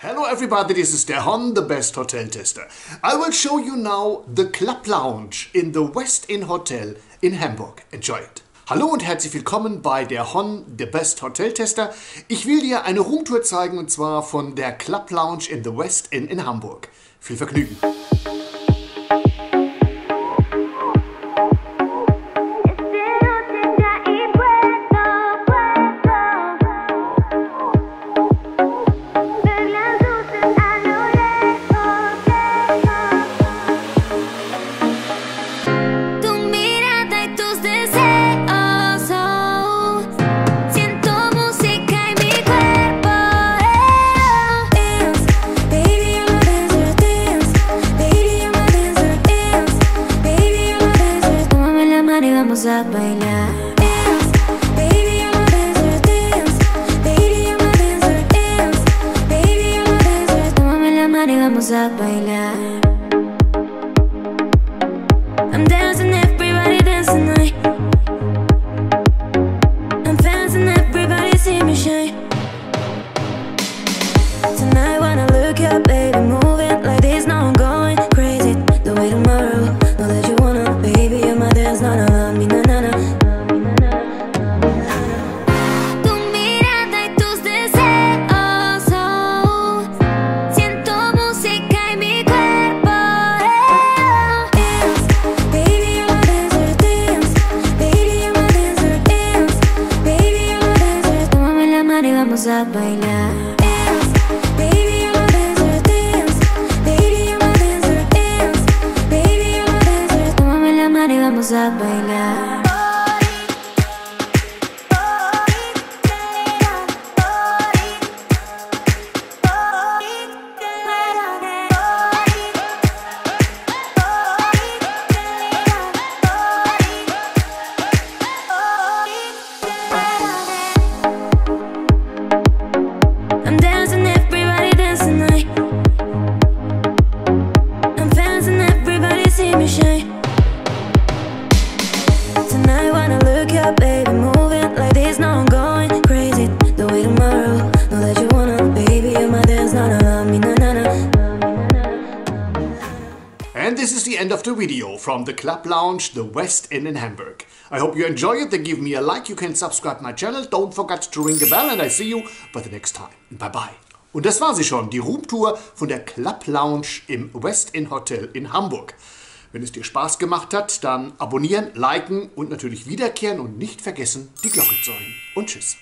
Hello everybody, this is der Hon, the best hotel tester. I will show you now the Club Lounge in the West Inn Hotel in Hamburg. Enjoy it. Hallo und herzlich willkommen bei der Hon, the best hotel tester. Ich will dir eine Roomtour zeigen und zwar von der Club Lounge in the West Inn in Hamburg. Viel Vergnügen. Vamos a bailar. Dance, baby, I'm a dancer. Dance, baby, I'm a dancer. Dance, baby, I'm a dancer. Tómame la mano y vamos a bailar. I'm dancing, everybody dance tonight. I'm dancing, everybody see me shine. Tonight when I look up, baby, move it like this. Now I'm going crazy. The way tomorrow, know that you wanna, baby, you're my dance, no, no. Vamos a bailar. Dance, baby, I'm a dancer. Dance, baby, I'm a dancer. Dance, baby, I'm a dancer. Tómame la mano y vamos a bailar. Tonight when I look up, baby, moving like this. Now I'm going crazy. The way tomorrow, know that you wanna, baby, you're my dance, na na na na na. And this is the end of the video from the Club Lounge, the West Inn in Hamburg. I hope you enjoy it. Then give me a like. You can subscribe my channel. Don't forget to ring the bell and I see you by the next time. Bye bye. Und das war sie schon, die Roomtour von der Club Lounge im West Inn Hotel in Hamburg. Wenn es dir Spaß gemacht hat, dann abonnieren, liken und natürlich wiederkehren und nicht vergessen, die Glocke zu hängen. Und tschüss.